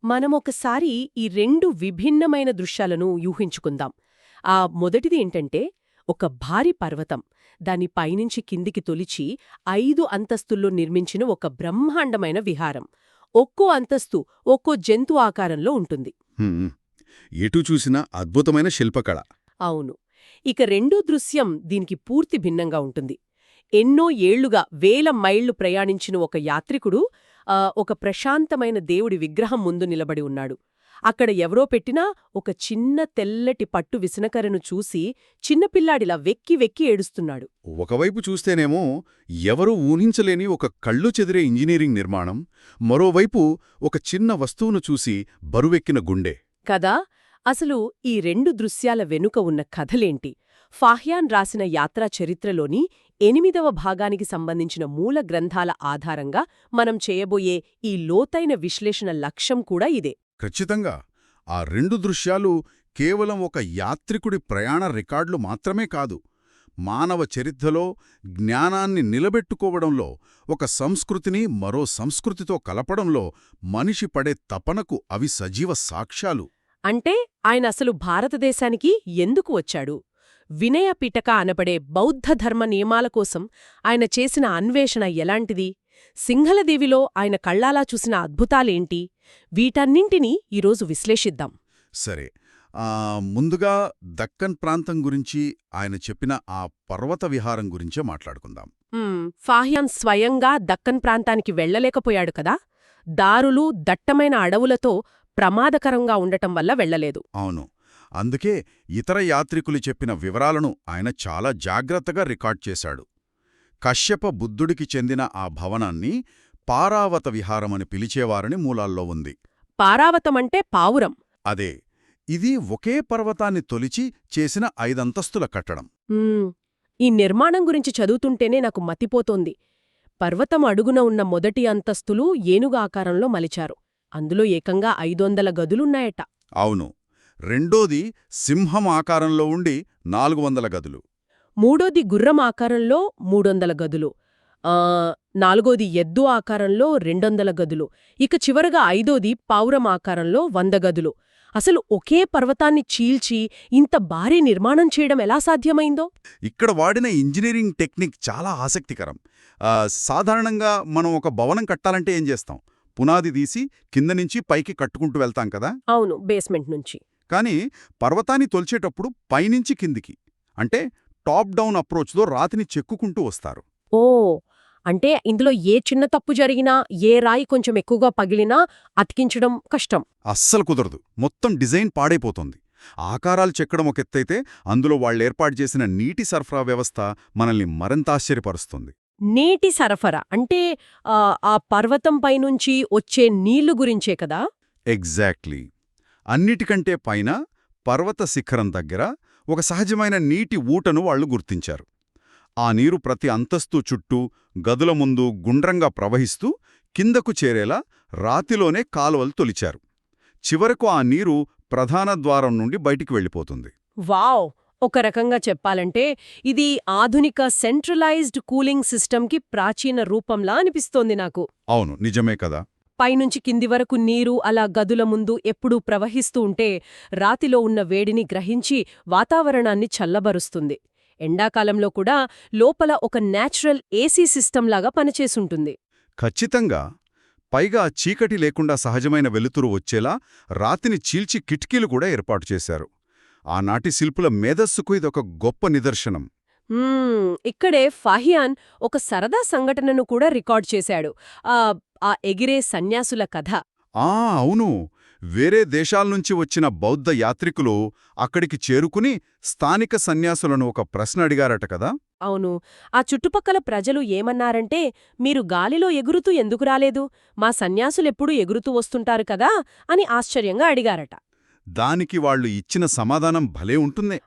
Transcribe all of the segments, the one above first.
మనమొకసారి ఈ రెండు విభిన్నమైన దృశ్యాలను ఊహించుకుందాం. మొదటిది ఏంటంటే, ఒక భారీ పర్వతం, దాని పైనుంచి కిందికి తొలిచి 5 అంతస్తుల్లో నిర్మించిన ఒక బ్రహ్మాండమైన విహారం. ఒక్కో అంతస్తు ఒక్కో జంతు ఆకారంలో ఉంటుంది. హ్మ్. ఎటు చూసినా అద్భుతమైన శిల్పకళ. అవును. ఇక రెండో దృశ్యం దీనికి పూర్తి భిన్నంగా ఉంటుంది. ఎన్నో ఏళ్లుగా వేల మైళ్లు ప్రయాణించిన ఒక యాత్రికుడు ఒక ప్రశాంతమైన దేవుడి విగ్రహం ముందు నిలబడి ఉన్నాడు. అక్కడ ఎవరో పెట్టినా ఒక చిన్న తెల్లటి పట్టు విసనకరను చూసి చిన్నపిల్లాడిలా వెక్కి వెక్కి ఏడుస్తున్నాడు. ఒకవైపు చూస్తేనేమో ఎవరూ ఊహించలేని ఒక కళ్ళు చెదిరే ఇంజనీరింగ్ నిర్మాణం, మరోవైపు ఒక చిన్న వస్తువును చూసి బరువెక్కిన గుండె. కదా, అసలు ఈ రెండు దృశ్యాల వెనుక ఉన్న కథలేంటి? ఫాహ్యాన్ రాసిన యాత్రా చరిత్రలోని 8వ భాగానికి సంబంధించిన మూల గ్రంథాల ఆధారంగా మనం చేయబోయే ఈ లోతైన విశ్లేషణ లక్ష్యం కూడా ఇదే. ఖచ్చితంగా ఆ రెండు దృశ్యాలు కేవలం ఒక యాత్రికుడి ప్రయాణ రికార్డులు మాత్రమే కాదు, మానవ చరిత్రలో జ్ఞానాన్ని నిలబెట్టుకోవడంలో, ఒక సంస్కృతిని మరో సంస్కృతితో కలపడంలో మనిషి పడే తపనకు అవి సజీవ సాక్ష్యాలు. అంటే ఆయన అసలు భారతదేశానికి ఎందుకు వచ్చాడు? వినయ పిటక అనబడే బౌద్ధ ధర్మ నియమాల కోసం ఆయన చేసిన అన్వేషణ ఎలాంటిది? సింహళదేవిలో ఆయన కళ్ళాలా చూసిన అద్భుతాలేంటి? వీటన్నింటినీ ఈరోజు విశ్లేషిద్దాం. సరే, ముందుగా దక్కన్ ప్రాంతం గురించి ఆయన చెప్పిన ఆ పర్వత విహారం గురించే మాట్లాడుకుందాం. ఫాహ్యాన్ స్వయంగా దక్కన్ ప్రాంతానికి వెళ్లలేకపోయాడు కదా. దారులు దట్టమైన అడవులతో ప్రమాదకరంగా ఉండటం వల్ల వెళ్లలేదు. అవును. అందుకే ఇతర యాత్రికులు చెప్పిన వివరాలను ఆయన చాలా జాగ్రత్తగా రికార్డ్ చేశాడు. కశ్యప బుద్ధుడికి చెందిన ఆ భవనాన్ని పారావత విహారమని పిలిచేవారని మూలాల్లో ఉంది. పారావతమంటే పావురం. అదే, ఇది ఒకే పర్వతాన్ని తొలిచి చేసిన 5 అంతస్తుల కట్టడం. ఈ నిర్మాణం గురించి చదువుతుంటేనే నాకు మతిపోతోంది. పర్వతం అడుగున ఉన్న మొదటి అంతస్తులు ఏనుగు ఆకారంలో మలిచారు. అందులో ఏకంగా 500 గదులున్నాయట. అవును. రెండోది సింహం ఆకారంలో ఉండి 400 గదులు. మూడోది గుర్రం ఆకారంలో 300 గదులు. నాలుగోది ఎద్దు ఆకారంలో 200 గదులు. ఇక చివరగా 5ోది పావురం ఆకారంలో 100 గదులు. అసలు ఒకే పర్వతాన్ని చీల్చి ఇంత భారీ నిర్మాణం చేయడం ఎలా సాధ్యమైందో? ఇక్కడ వాడిన ఇంజనీరింగ్ టెక్నిక్ చాలా ఆసక్తికరం. సాధారణంగా మనం ఒక భవనం కట్టాలంటే ఏం చేస్తాం? పునాది తీసి కింద నుంచి పైకి కట్టుకుంటూ వెళ్తాం కదా. అవును, బేస్మెంట్ నుంచి. కానీ పర్వతాన్ని తొలిచేటప్పుడు పైనుంచి కిందికి, అంటే టాప్ డౌన్ అప్రోచ్తో రాతిని చెక్కుకుంటూ వస్తారు. ఓ, అంటే ఇందులో ఏ చిన్న తప్పు జరిగినా, ఏ రాయి కొంచెం ఎక్కువగా పగిలినా అతికించడం కష్టం. అస్సలు కుదరదు. మొత్తం డిజైన్ పాడైపోతుంది. ఆకారాలు చెక్కడం ఒక ఎత్తైతే, అందులో వాళ్ళేర్పాటు చేసిన నీటి సరఫరా వ్యవస్థ మనల్ని మరింత ఆశ్చర్యపరుస్తుంది. నీటి సరఫరా అంటే ఆ పర్వతం పైనుంచి వచ్చే నీళ్లు గురించే కదా? ఎగ్జాక్ట్లీ. అన్నిటికంటే పైన పర్వత శిఖరం దగ్గర ఒక సహజమైన నీటి ఊటను వాళ్లు గుర్తించారు. ఆ నీరు ప్రతి అంతస్తు చుట్టూ, గదుల ముందు గుండ్రంగా ప్రవహిస్తూ కిందకు చేరేలా రాతిలోనే కాలువలు తొలిచారు. చివరకు ఆ నీరు ప్రధాన ద్వారం నుండి బయటికి వెళ్ళిపోతుంది. వావ్! ఒక రకంగా చెప్పాలంటే ఇది ఆధునిక సెంట్రలైజ్డ్ కూలింగ్ సిస్టమ్కి ప్రాచీన రూపంలా అనిపిస్తోంది నాకు. అవును, నిజమే కదా. పైనుంచి కింది వరకు నీరు అలా గదుల ముందు ఎప్పుడూ ప్రవహిస్తూ ఉంటే రాతిలో ఉన్న వేడిని గ్రహించి వాతావరణాన్ని చల్లబరుస్తుంది. ఎండాకాలంలో కూడా లోపల ఒక నేచురల్ ఏసీ సిస్టంలాగా పనిచేసుంటుంది. ఖచ్చితంగా. పైగా చీకటి లేకుండా సహజమైన వెలుతురు వచ్చేలా రాతిని చీల్చి కిటికీలు కూడా ఏర్పాటు చేశారు. ఆనాటి శిల్పుల మేధస్సుకు ఇదొక గొప్ప నిదర్శనం. ఇక్కడే ఫాహియాన్ ఒక సరదా సంఘటనను కూడా రికార్డ్ చేశాడు. ఆ ఎగిరే సన్యాసుల కథ. అవును. వేరే దేశాల్నుంచి వచ్చిన బౌద్ధ యాత్రికులు అక్కడికి చేరుకుని స్థానిక సన్యాసులను ఒక ప్రశ్న అడిగారట కదా. అవును. ఆ చుట్టుపక్కల ప్రజలు ఏమన్నారంటే, మీరు గాలిలో ఎగురుతూ ఎందుకు రాలేదు? మా సన్యాసులెప్పుడూ ఎగురుతూ వస్తుంటారు కదా అని ఆశ్చర్యంగా అడిగారట. దానికి వాళ్లు ఇచ్చిన సమాధానం భలే ఉంటుంది.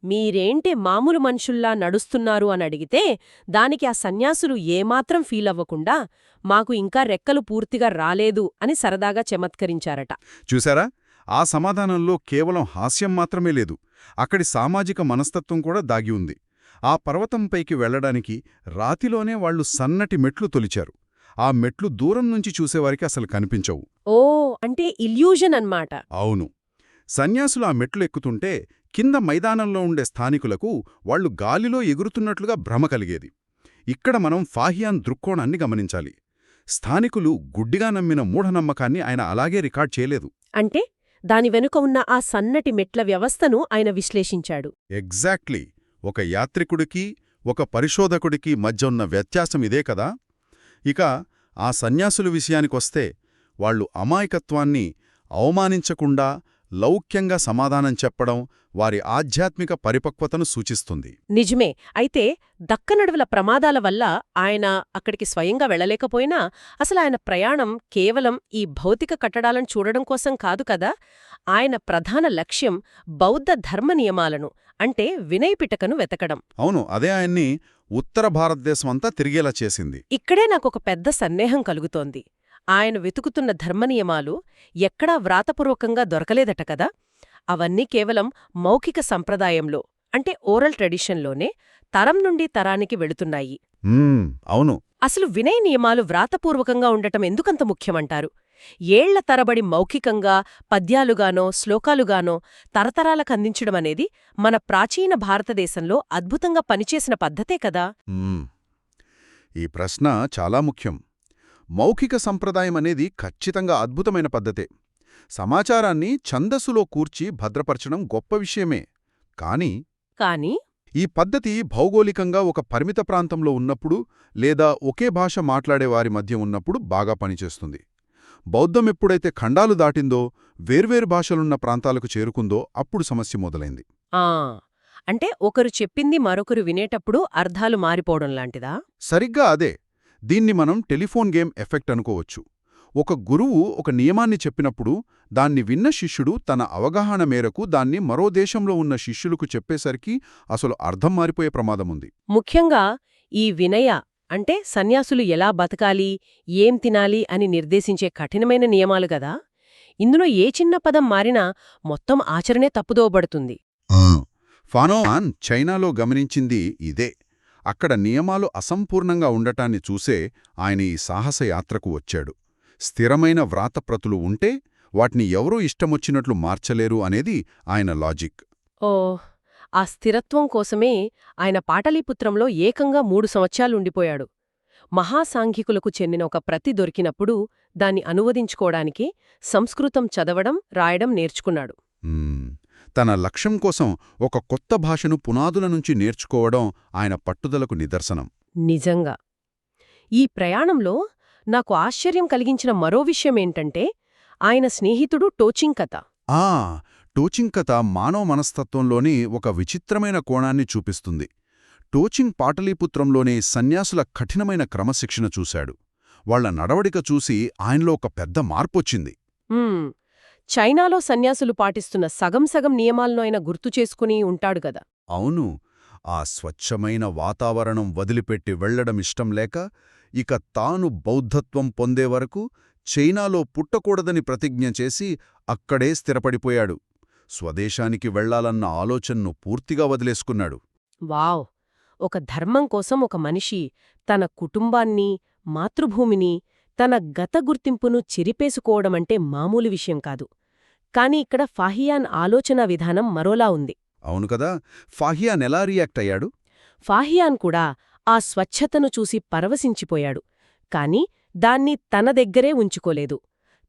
మీరేంటి మామూలు మనుషుల్లా నడుస్తున్నారు అని అడిగితే, దానికి ఆ సన్యాసులు ఏమాత్రం ఫీలవ్వకుండా, మాకు ఇంకా రెక్కలు పూర్తిగా రాలేదు అని సరదాగా చమత్కరించారట. చూశారా? ఆ సమాధానంలో కేవలం హాస్యం మాత్రమే లేదు, అక్కడి సామాజిక మనస్తత్వం కూడా దాగి ఉంది. ఆ పర్వతంపైకి వెళ్లడానికి రాతిలోనే వాళ్లు సన్నటి మెట్లు తొలిచారు. ఆ మెట్లు దూరం నుంచి చూసేవారికి అసలు కనిపించవు. ఓ అంటే ఇల్యూజన్ అన్నమాట. అవును. సన్యాసులు ఆ మెట్లు ఎక్కుతుంటే కింద మైదానంలో ఉండే స్థానికులకు వాళ్లు గాలిలో ఎగురుతున్నట్లుగా భ్రమ కలిగేది. ఇక్కడ మనం ఫాహియాన్ దృక్కోణాన్ని గమనించాలి. స్థానికులు గుడ్డిగా నమ్మిన మూఢనమ్మకాన్ని ఆయన అలాగే రికార్డ్ చేయలేదు. అంటే దాని వెనుక ఉన్న ఆ సన్నటి మెట్ల వ్యవస్థను ఆయన విశ్లేషించాడు. ఎగ్జాక్ట్లీ. ఒక యాత్రికుడికి ఒక పరిశోధకుడికి మధ్య ఉన్న వ్యత్యాసం ఇదే కదా. ఇక ఆ సన్యాసుల విషయానికొస్తే వాళ్లు అమాయకత్వాన్ని అవమానించకుండా లౌక్యంగా సమాధానం చెప్పడం వారి ఆధ్యాత్మిక పరిపక్వతను సూచిస్తుంది. నిజమే. అయితే దక్కనడవుల ప్రమాదాల వల్ల ఆయన అక్కడికి స్వయంగా వెళ్లలేకపోయినా అసలు ఆయన ప్రయాణం కేవలం ఈ భౌతిక కట్టడాలను చూడడం కోసం కాదు కదా. ఆయన ప్రధాన లక్ష్యం బౌద్ధ ధర్మ నియమాలను అంటే వినయపిటకను వెతకడం. అవును, అదే ఆయన్ని ఉత్తర భారతదేశమంతా తిరిగేలా చేసింది. ఇక్కడే నాకొక పెద్ద సందేహం కలుగుతోంది. ఆయన వెతుకుతున్న ధర్మనియమాలు ఎక్కడా వ్రాతపూర్వకంగా దొరకలేదట కదా. అవన్నీ కేవలం మౌఖిక సంప్రదాయంలో అంటే ఓరల్ ట్రెడిషన్లోనే తరం నుండి తరానికి వెళుతున్నాయి. అవును. అసలు వినయ నియమాలు వ్రాతపూర్వకంగా ఉండటం ఎందుకంత ముఖ్యమంటారు? ఏళ్ల తరబడి మౌఖికంగా పద్యాలుగానో శ్లోకాలుగానో తరతరాలకందించడమనేది మన ప్రాచీన భారతదేశంలో అద్భుతంగా పనిచేసిన పద్ధతే కదా. ఈ ప్రశ్న చాలా ముఖ్యం. మౌఖిక సంప్రదాయం అనేది ఖచ్చితంగా అద్భుతమైన పద్ధతే. సమాచారాన్ని ఛందస్సులో కూర్చి భద్రపరచడం గొప్ప విషయమే. కానీ ఈ పద్ధతి భౌగోళికంగా ఒక పరిమిత ప్రాంతంలో ఉన్నప్పుడు లేదా ఒకే భాష మాట్లాడేవారి మధ్య ఉన్నప్పుడు బాగా పనిచేస్తుంది. బౌద్ధం ఎప్పుడైతే ఖండాలు దాటిందో, వేర్వేరు భాషలున్న ప్రాంతాలకు చేరుకుందో అప్పుడు సమస్య మొదలైంది. అంటే ఒకరు చెప్పింది మరొకరు వినేటప్పుడు అర్థాలు మారిపోవడం లాంటిదా? సరిగ్గా అదే. దీన్ని మనం టెలిఫోన్ గేమ్ ఎఫెక్ట్ అనుకోవచ్చు. ఒక గురువు ఒక నియమాన్ని చెప్పినప్పుడు దాన్ని విన్న శిష్యుడు తన అవగాహన మేరకు దాన్ని మరో దేశంలో ఉన్న శిష్యులకు చెప్పేసరికి అసలు అర్థం మారిపోయే ప్రమాదముంది. ముఖ్యంగా ఈ వినయ అంటే సన్యాసులు ఎలా బతకాలి, ఏం తినాలి అని నిర్దేశించే కఠినమైన నియమాలు గదా. ఇందులో ఏ చిన్న పదం మారినా మొత్తం ఆచరణే తప్పుదోబడుతుంది. ఫానోమాన్ చైనాలో గమనించింది ఇదే. అక్కడ నియమాలు అసంపూర్ణంగా ఉండటాన్ని చూసే ఆయన ఈ సాహసయాత్రకు వచ్చాడు. స్థిరమైన వ్రాతప్రతులు ఉంటే వాటిని ఎవరూ ఇష్టమొచ్చినట్లు మార్చలేరు అనేది ఆయన లాజిక్. ఆ స్థిరత్వం కోసమే ఆయన పాటలీపుత్రంలో ఏకంగా 3 సంవత్సరాలుండిపోయాడు. మహాసాంఘికులకు చెందిన ఒక ప్రతి దొరికినప్పుడు దాన్ని అనువదించుకోవడానికి సంస్కృతం చదవడం, రాయడం నేర్చుకున్నాడు. తన లక్ష్యం కోసం ఒక కొత్త భాషను పునాదుల నుంచి నేర్చుకోవడం ఆయన పట్టుదలకు నిదర్శనం. నిజంగా. ఈ ప్రయాణంలో నాకు ఆశ్చర్యం కలిగించిన మరో విషయమేంటంటే ఆయన స్నేహితుడు టోచింగ్ కథ. టోచింగ్ కథ మానవ మనస్తత్వంలోని ఒక విచిత్రమైన కోణాన్ని చూపిస్తుంది. టోచింగ్ పాటలీపుత్రంలోని సన్యాసుల కఠినమైన క్రమశిక్షణ చూశాడు. వాళ్ల నడవడిక చూసి ఆయనలో ఒక పెద్ద మార్పొచ్చింది. చైనాలో సన్యాసులు పాటిస్తున్న సగం సగం నియమాలను ఆయన గుర్తుచేసుకుని ఉంటాడు గదా. అవును. ఆ స్వచ్ఛమైన వాతావరణం వదిలిపెట్టి వెళ్లడమిష్టం లేక ఇక తాను బౌద్ధత్వం పొందే వరకు చైనాలో పుట్టకూడదని ప్రతిజ్ఞ చేసి అక్కడే స్థిరపడిపోయాడు. స్వదేశానికి వెళ్లాలన్న ఆలోచనను పూర్తిగా వదిలేసుకున్నాడు. వావ్! ఒక ధర్మం కోసం ఒక మనిషి తన కుటుంబాన్ని, మాతృభూమిని, తన గత గుర్తింపును చెరిపేసుకోవడమంటే మామూలు విషయం కాదు. కాని ఇక్కడ ఫాహియాన్ ఆలోచనా విధానం మరోలా ఉంది. అవును కదా. ఫాహియాన్ ఎలా రియాక్ట్ అయ్యాడు? ఫాహియాన్ కూడా ఆ స్వచ్ఛతను చూసి పరవశించిపోయాడు. కాని దాన్ని తన దగ్గరే ఉంచుకోలేదు.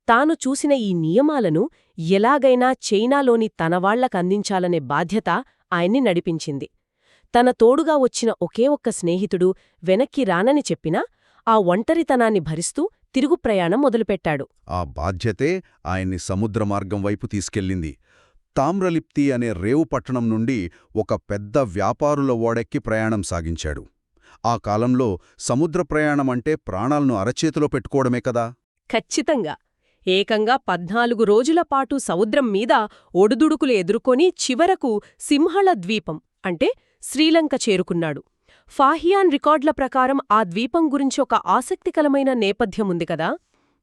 తాను చూసిన ఈ నియమాలను ఎలాగైనా చైనాలోని తనవాళ్లకందించాలనే బాధ్యత ఆయన్ని నడిపించింది. తన తోడుగా వచ్చిన ఒకే ఒక్క స్నేహితుడు వెనక్కి రానని చెప్పినా ఆ ఒంటరితనాన్ని భరిస్తూ తిరుగు ప్రయాణం మొదలుపెట్టాడు. ఆ బాధ్యతే ఆయన్ని సముద్రమార్గం వైపు తీసుకెళ్ళింది. తామ్రలిప్తి అనే రేవు పట్టణం నుండి ఒక పెద్ద వ్యాపారుల ఓడెక్కి ప్రయాణం సాగించాడు. ఆ కాలంలో సముద్ర ప్రయాణమంటే ప్రాణాలను అరచేతిలో పెట్టుకోవడమే కదా. ఖచ్చితంగా. ఏకంగా 14 రోజుల పాటు సముద్రం మీద ఒడుదుడుకులు ఎదుర్కొని చివరకు సింహళ ద్వీపం అంటే శ్రీలంక చేరుకున్నాడు. ఫాహియాన్ రికార్డుల ప్రకారం ఆ ద్వీపం గురించి ఒక ఆసక్తికరమైన నేపథ్యముంది కదా.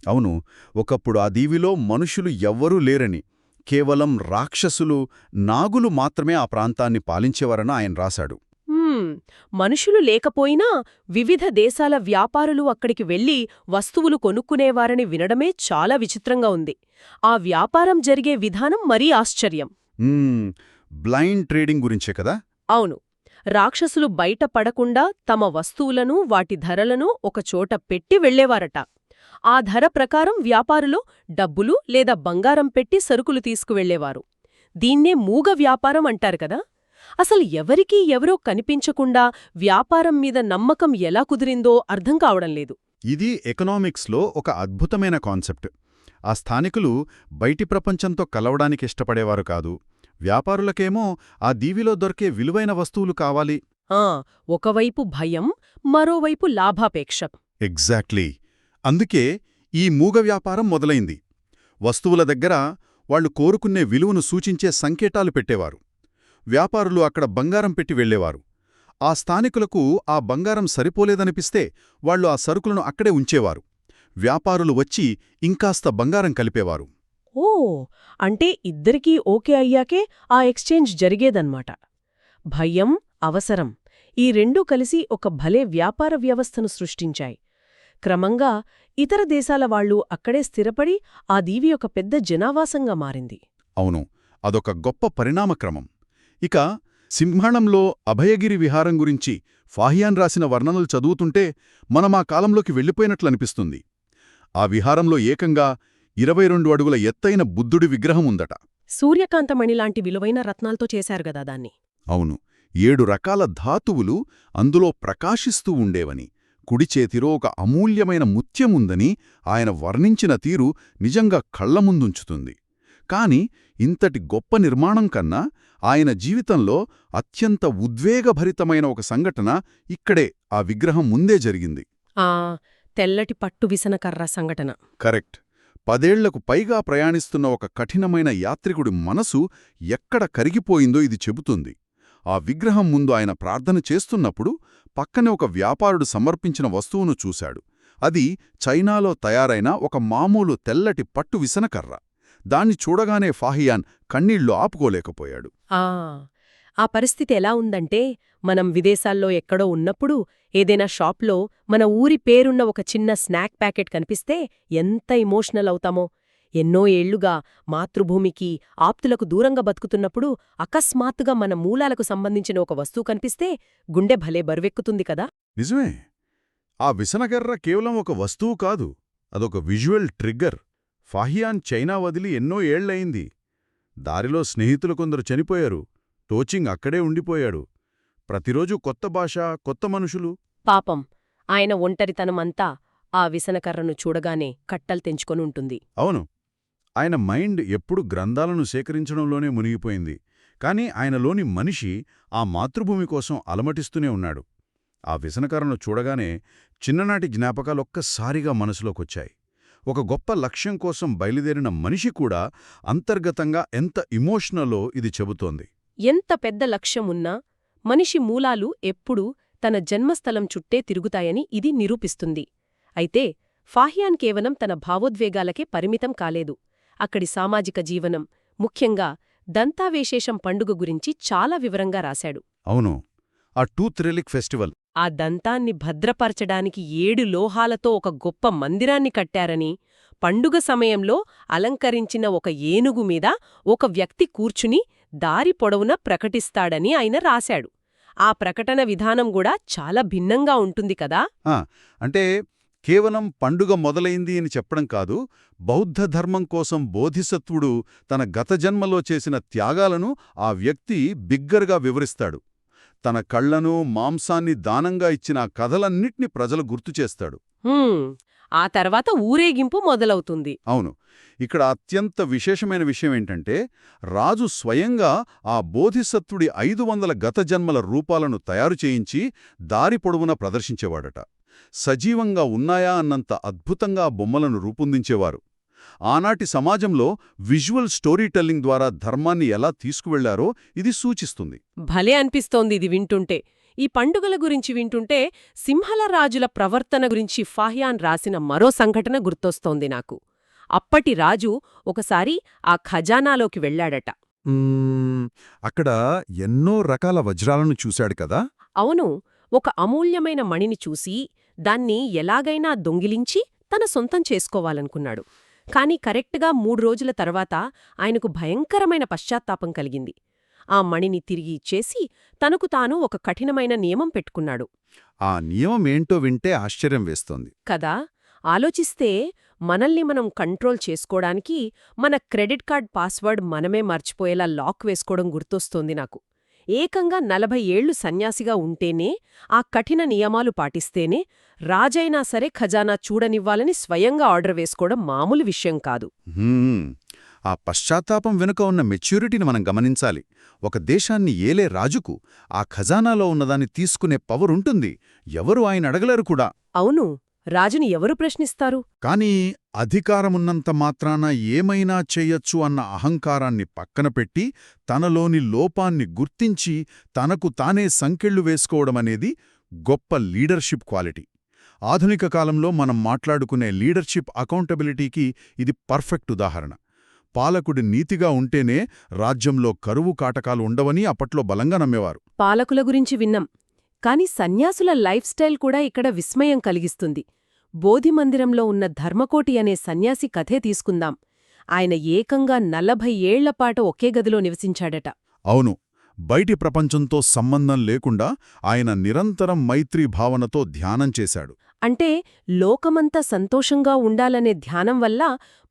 అవును. ఒకప్పుడు ఆ దీవిలో మనుషులు ఎవ్వరూ లేరని, కేవలం రాక్షసులు, నాగులు మాత్రమే ఆ ప్రాంతాన్ని పాలించేవారని ఆయన రాశాడు. మనుషులు లేకపోయినా వివిధ దేశాల వ్యాపారులు అక్కడికి వెళ్లి వస్తువులు కొనుక్కునేవారని వినడమే చాలా విచిత్రంగా ఉంది. ఆ వ్యాపారం జరిగే విధానం మరీ ఆశ్చర్యం. బ్లైండ్ ట్రేడింగ్ గురించే కదా? అవును. రాక్షసులు బయట పడకుండా తమ వస్తువులను వాటి ధరలను ఒకచోట పెట్టి వెళ్లేవారట. ఆ ధర ప్రకారం వ్యాపారులు డబ్బులు లేదా బంగారం పెట్టి సరుకులు తీసుకువెళ్లేవారు. దీన్నే మూగ వ్యాపారం అంటారు కదా. అసలు ఎవరికీ ఎవరో కనిపించకుండా వ్యాపారం మీద నమ్మకం ఎలా కుదిరిందో అర్థం కావడం లేదు. ఇది ఎకనామిక్స్లో ఒక అద్భుతమైన కాన్సెప్ట్. ఆ స్థానికులు బయటి ప్రపంచంతో కలవడానికి ఇష్టపడేవారు కాదు. వ్యాపారులకేమో ఆ దీవిలో దొరికే విలువైన వస్తువులు కావాలి. ఒకవైపు భయం, మరోవైపు లాభాపేక్ష. ఎగ్జాక్ట్లీ. అందుకే ఈ మూగ వ్యాపారం మొదలైంది. వస్తువుల దగ్గర వాళ్లు కోరుకునే విలువను సూచించే సంకేతాలు పెట్టేవారు. వ్యాపారులు అక్కడ బంగారం పెట్టి వెళ్లేవారు. ఆ స్థానికులకు ఆ బంగారం సరిపోలేదనిపిస్తే వాళ్లు ఆ సరుకులను అక్కడే ఉంచేవారు. వ్యాపారులు వచ్చి ఇంకాస్త బంగారం కలిపేవారు. ఓ, అంటే ఇద్దరికీ ఓకే అయ్యాకే ఆ ఎక్స్చేంజ్ జరిగేదన్నమాట. భయం, అవసరం ఈ రెండూ కలిసి ఒక భలే వ్యాపార వ్యవస్థను సృష్టించాయి. క్రమంగా ఇతర దేశాల వాళ్లు అక్కడే స్థిరపడి ఆ దీవి ఒక పెద్ద జనావాసంగా మారింది. అవును, అదొక గొప్ప పరిణామక్రమం. ఇక సింహళంలో అభయగిరి విహారం గురించి ఫాహియాన్ రాసిన వర్ణనలు చదువుతుంటే మనమా కాలంలోకి వెళ్ళిపోయినట్లనిపిస్తుంది. ఆ విహారంలో ఏకంగా 22 అడుగుల ఎత్తైన బుద్ధుడి విగ్రహం ఉందట. సూర్యకాంతమణిలాంటి విలువైన రత్నాలతో చేశారుగదా దాన్ని. అవును, 7 రకాల ధాతువులు అందులో ప్రకాశిస్తూ ఉండేవని, కుడిచేతిలో ఒక అమూల్యమైన ముత్యముందని ఆయన వర్ణించిన తీరు నిజంగా కళ్లముందుంచుతుంది. కాని ఇంతటి గొప్ప నిర్మాణం కన్నా ఆయన జీవితంలో అత్యంత ఉద్వేగభరితమైన ఒక సంఘటన ఇక్కడే ఆ విగ్రహం ముందే జరిగింది. తెల్లటి పట్టు విసనకర్ర సంఘటన. కరెక్ట్. 10 ఏళ్లకు పైగా ప్రయాణిస్తున్న ఒక కఠినమైన యాత్రికుడి మనసు ఎక్కడ కరిగిపోయిందో ఇది చెబుతుంది. ఆ విగ్రహం ముందు ఆయన ప్రార్థన చేస్తున్నప్పుడు పక్కనే ఒక వ్యాపారుడు సమర్పించిన వస్తువును చూశాడు. అది చైనాలో తయారైన ఒక మామూలు తెల్లటి పట్టు విసనకర్ర. దాన్ని చూడగానే ఫాహియాన్ కన్నీళ్లు ఆపుకోలేకపోయాడు. ఆ పరిస్థితి ఎలా ఉందంటే, మనం విదేశాల్లో ఎక్కడో ఉన్నప్పుడు ఏదైనా షాప్లో మన ఊరి పేరున్న ఒక చిన్న స్నాక్ ప్యాకెట్ కనిపిస్తే ఎంత ఎమోషనల్ అవుతామో. ఎన్నో ఏళ్లుగా మాతృభూమికి, ఆప్తులకు దూరంగా బతుకుతున్నప్పుడు అకస్మాత్తుగా మన మూలాలకు సంబంధించిన ఒక వస్తువు కనిపిస్తే గుండె భలే బరువెక్కుతుంది కదా. నిజమే. ఆ విసనకర్ర కేవలం ఒక వస్తువు కాదు, అదొక విజువల్ ట్రిగ్గర్. ఫాహియాన్ చైనా వదిలి ఎన్నో ఏళ్లయింది. దారిలో స్నేహితులు కొందరు చనిపోయారు. టోచింగ్ అక్కడే ఉండిపోయాడు. ప్రతిరోజూ కొత్త భాష, కొత్త మనుషులు. పాపం, ఆయన ఒంటరితనమంతా ఆ విసనకర్రను చూడగానే కట్టలు తెంచుకొని ఉంటుంది. అవును, ఆయన మైండ్ ఎప్పుడు గ్రంథాలను సేకరించడంలోనే మునిగిపోయింది. కాని ఆయనలోని మనిషి ఆ మాతృభూమి కోసం అలమటిస్తూనే ఉన్నాడు. ఆ విసనకర్రను చూడగానే చిన్ననాటి జ్ఞాపకాలొక్కసారిగా మనసులోకొచ్చాయి. ఒక గొప్ప లక్ష్యం కోసం బయలుదేరిన మనిషి కూడా అంతర్గతంగా ఎంత ఇమోషనలో ఇది చెబుతోంది. ఎంత పెద్ద లక్ష్యమున్నా మనిషి మూలాలు ఎప్పుడూ తన జన్మస్థలం చుట్టే తిరుగుతాయని ఇది నిరూపిస్తుంది. అయితే ఫాహియాన్ కేవలం తన భావోద్వేగాలకే పరిమితం కాలేదు. అక్కడి సామాజిక జీవనం, ముఖ్యంగా దంతావేశేషం పండుగ గురించి చాలా వివరంగా రాశాడు. అవును, ఆ టూత్ రెలిక్ ఫెస్టివల్. ఆ దంతాన్ని భద్రపరచడానికి 7 లోహాలతో ఒక గొప్ప మందిరాన్ని కట్టారని, పండుగ సమయంలో అలంకరించిన ఒక ఏనుగు మీద ఒక వ్యక్తి కూర్చుని దారి పొడవునా ప్రకటిస్తాడని ఆయన రాశాడు. ఆ ప్రకటన విధానం కూడా చాలా భిన్నంగా ఉంటుంది కదా. అంటే కేవలం పండుగ మొదలైంది అని చెప్పడం కాదు, బౌద్ధ ధర్మం కోసం బోధిసత్వుడు తన గత జన్మలో చేసిన త్యాగాలను ఆ వ్యక్తి బిగ్గరగా వివరిస్తాడు. తన కళ్లను, మాంసాన్ని దానంగా ఇచ్చిన ఆ కథలన్నిటినీ ప్రజలు గుర్తుచేస్తాడు. ఆ తర్వాత ఊరేగింపు మొదలవుతుంది. అవును, ఇక్కడ అత్యంత విశేషమైన విషయమేంటంటే, రాజు స్వయంగా ఆ బోధిసత్వుడి 500 గత జన్మల రూపాలను తయారు చేయించి దారి పొడవునా ప్రదర్శించేవాడట. సజీవంగా ఉన్నాయా అన్నంత అద్భుతంగా బొమ్మలను రూపొందించేవారు. ఆనాటి సమాజంలో విజువల్ స్టోరీ టెల్లింగ్ ద్వారా ధర్మాన్ని ఎలా తీసుకువెళ్లారో ఇది సూచిస్తుంది. భలే అనిపిస్తోంది ఇది వింటుంటే. ఈ పండుగల గురించి వింటుంటే సింహళ రాజుల ప్రవర్తన గురించి ఫాహియాన్ రాసిన మరో సంఘటన గుర్తొస్తోంది నాకు. అప్పటి రాజు ఒకసారి ఆ ఖజానాలోకి వెళ్లాడట. అక్కడ ఎన్నో రకాల వజ్రాలను చూశాడు కదా. అవును, ఒక అమూల్యమైన మణిని చూసి దాన్ని ఎలాగైనా దొంగిలించి తన సొంతం చేసుకోవాలనుకున్నాడు. కాని కరెక్ట్గా 3 రోజుల తర్వాత ఆయనకు భయంకరమైన పశ్చాత్తాపం కలిగింది. ఆ మణిని తిరిగి ఇచ్చేసి తనకు తాను ఒక కఠినమైన నియమం పెట్టుకున్నాడు. ఆ నియమమేంటో వింటే ఆశ్చర్యం వేస్తోంది. కదా, ఆలోచిస్తే మనల్ని మనం కంట్రోల్ చేసుకోవడానికి మన క్రెడిట్ కార్డ్ పాస్వర్డ్ మనమే మర్చిపోయేలా లాక్ వేసుకోవడం గుర్తొస్తోంది నాకు. ఏకంగా 40 ఏళ్లు సన్యాసిగా ఉంటేనే, ఆ కఠిన నియమాలు పాటిస్తేనే రాజైనా సరే ఖజానా చూడనివ్వాలని స్వయంగా ఆర్డర్ వేసుకోవడం మామూలు విషయం కాదు. హ్మ్. ఆ పశ్చాత్తాపం వెనుక ఉన్న మెచ్యూరిటీని మనం గమనించాలి. ఒక దేశాన్ని ఏలే రాజుకు ఆ ఖజానాలో ఉన్నదాన్ని తీసుకునే పవరుంటుంది. ఎవరు ఆయన అడగలేరు కూడా. అవును, రాజుని ఎవరు ప్రశ్నిస్తారు? కానీ అధికారమున్నంత మాత్రాన ఏమైనా చెయ్యొచ్చు అన్న అహంకారాన్ని పక్కన పెట్టి తనలోని లోపాన్ని గుర్తించి తనకు తానే సంకెళ్లు వేసుకోవడమనేది గొప్ప లీడర్షిప్ క్వాలిటీ. ఆధునిక కాలంలో మనం మాట్లాడుకునే లీడర్షిప్ అకౌంటబిలిటీకి ఇది పర్ఫెక్ట్ ఉదాహరణ. పాలకుడి నీతిగా ఉంటేనే రాజ్యంలో కరువు కాటకాలు ఉండవని అప్పట్లో బలంగా నమ్మేవారు. పాలకుల గురించి విన్నాం, కాని సన్యాసుల లైఫ్ స్టైల్ కూడా ఇక్కడ విస్మయం కలిగిస్తుంది. బోధిమందిరంలో ఉన్న ధర్మకోటి అనే సన్యాసి కథే తీసుకుందాం. ఆయన ఏకంగా 40 ఏళ్లపాటు ఒకే గదిలో నివసించాడట. అవును, బయటి ప్రపంచంతో సంబంధం లేకుండా ఆయన నిరంతరం మైత్రీ భావనతో ధ్యానం చేశాడు. అంటే లోకమంతా సంతోషంగా ఉండాలనే ధ్యానం వల్ల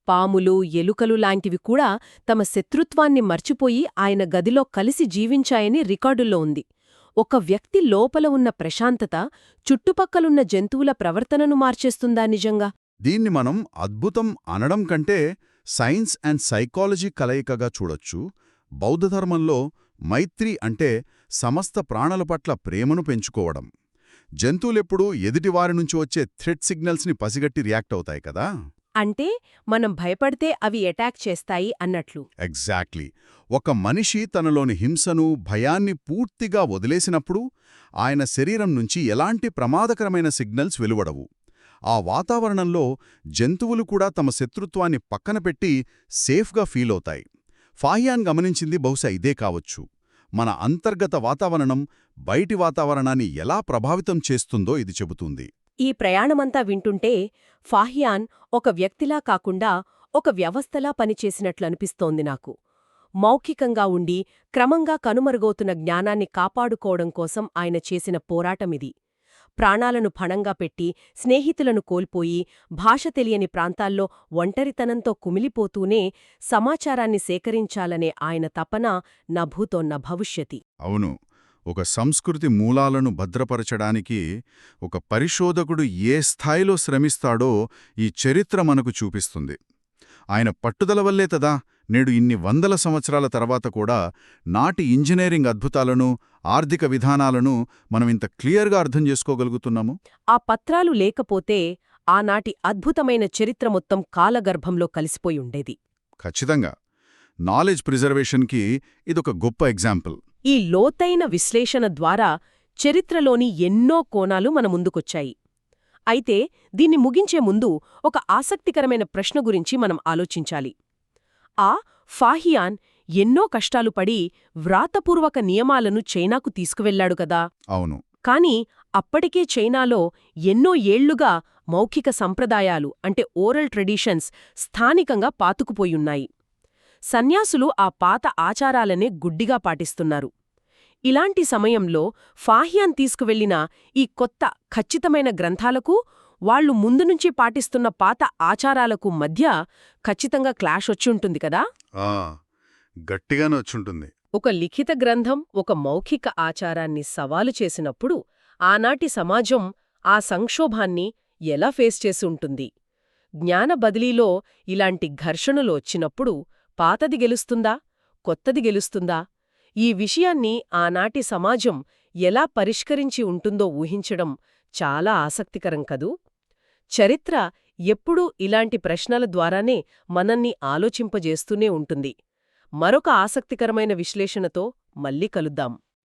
పాములు, ఎలుకలు లాంటివి కూడా తమ శత్రుత్వాన్ని మర్చిపోయి ఆయన గదిలో కలిసి జీవించాయని రికార్డుల్లో ఉంది. ఒక వ్యక్తి లోపల ఉన్న ప్రశాంతత చుట్టుపక్కలున్న జంతువుల ప్రవర్తనను మార్చేస్తుందా నిజంగా? దీన్ని మనం అద్భుతం అనడం కంటే సైన్స్ అండ్ సైకాలజీ కలయికగా చూడొచ్చు. బౌద్ధధర్మంలో మైత్రి అంటే సమస్త ప్రాణుల పట్ల ప్రేమను పెంచుకోవడం. జంతువులెప్పుడూ ఎదుటివారి నుంచి వచ్చే థ్రెట్ సిగ్నల్స్ని పసిగట్టి రియాక్ట్ అవుతాయి కదా. అంటే మనం భయపడితే అవి అటాక్ చేస్తాయి అన్నట్లు. ఎగ్జాక్ట్లీ. ఒక మనిషి తనలోని హింసను, భయాన్ని పూర్తిగా వదిలేసినప్పుడు ఆయన శరీరం నుంచి ఎలాంటి ప్రమాదకరమైన సిగ్నల్స్ వెలువడవు. ఆ వాతావరణంలో జంతువులు కూడా తమ శత్రుత్వాన్ని పక్కన పెట్టి సేఫ్గా ఫీలవుతాయి. ఫాహియాన్ గమనించింది బహుశా ఇదే కావచ్చు. మన అంతర్గత వాతావరణం బయటి వాతావరణాన్ని ఎలా ప్రభావితం చేస్తుందో ఇది చెబుతుంది. ఈ ప్రయాణమంతా వింటుంటే ఫాహియాన్ ఒక వ్యక్తిలా కాకుండా ఒక వ్యవస్థలా పనిచేసినట్లనిపిస్తోంది నాకు. మౌఖికంగా ఉండి క్రమంగా కనుమరుగవుతున్న జ్ఞానాన్ని కాపాడుకోవడం కోసం ఆయన చేసిన పోరాటమిది. ప్రాణాలను పణంగా పెట్టి, స్నేహితులను కోల్పోయి, భాష తెలియని ప్రాంతాల్లో ఒంటరితనంతో కుమిలిపోతూనే సమాచారాన్ని సేకరించాలనే ఆయన తపన నభూతో నభవిష్యతి. అవును, ఒక సంస్కృతి మూలాలను భద్రపరచడానికి ఒక పరిశోధకుడు ఏ స్థాయిలో శ్రమిస్తాడో ఈ చరిత్ర మనకు చూపిస్తుంది. ఆయన పట్టుదల వల్లే తదా నేడు ఇన్ని వందల సంవత్సరాల తర్వాత కూడా నాటి ఇంజనీరింగ్ అద్భుతాలను, ఆర్థిక విధానాలను మనం ఇంత క్లియర్గా అర్థం చేసుకోగలుగుతున్నాము. ఆ పత్రాలు లేకపోతే ఆనాటి అద్భుతమైన చరిత్ర మొత్తం కాలగర్భంలో కలిసిపోయి ఉండేది. ఖచ్చితంగా. నాలెడ్జ్ ప్రిజర్వేషన్కి ఇదొక గొప్ప ఎగ్జాంపుల్. ఈ లోతైన విశ్లేషణ ద్వారా చరిత్రలోని ఎన్నో కోణాలు మన ముందుకొచ్చాయి. అయితే దీన్ని ముగించే ముందు ఒక ఆసక్తికరమైన ప్రశ్న గురించి మనం ఆలోచించాలి. ఫాహియాన్ ఎన్నో కష్టాలు పడి వ్రాతపూర్వక నియమాలను చైనాకు తీసుకువెళ్లాడు కదా. అవును. కాని అప్పటికే చైనాలో ఎన్నో ఏళ్లుగా మౌఖిక సంప్రదాయాలు అంటే ఓరల్ ట్రెడిషన్స్ స్థానికంగా పాతుకుపోయున్నాయి. సన్యాసులు ఆ పాత ఆచారాలనే గుడ్డిగా పాటిస్తున్నారు. ఇలాంటి సమయంలో ఫాహియాన్ తీసుకువెళ్లిన ఈ కొత్త ఖచ్చితమైన గ్రంథాలకు, వాళ్లు ముందునుంచి పాటిస్తున్న పాత ఆచారాలకు మధ్య ఖచ్చితంగా క్లాష్ వచ్చుంటుంది కదా. గట్టిగానే వచ్చుంటుంది. ఒక లిఖిత గ్రంథం ఒక మౌఖిక ఆచారాన్ని సవాలు చేసినప్పుడు ఆనాటి సమాజం ఆ సంక్షోభాన్ని ఎలా ఫేస్ చేసి ఉంటుంది? జ్ఞాన బదిలీలో ఇలాంటి ఘర్షణలు వచ్చినప్పుడు పాతది గెలుస్తుందా, కొత్తది గెలుస్తుందా? ఈ విషయాన్ని ఆనాటి సమాజం ఎలా పరిష్కరించి ఉంటుందో ఊహించడం చాలా ఆసక్తికరం కదూ. చరిత్ర ఎప్పుడూ ఇలాంటి ప్రశ్నల ద్వారానే మనల్ని ఆలోచింపజేస్తూనే ఉంటుంది. మరొక ఆసక్తికరమైన విశ్లేషణతో మళ్ళీ కలుద్దాం.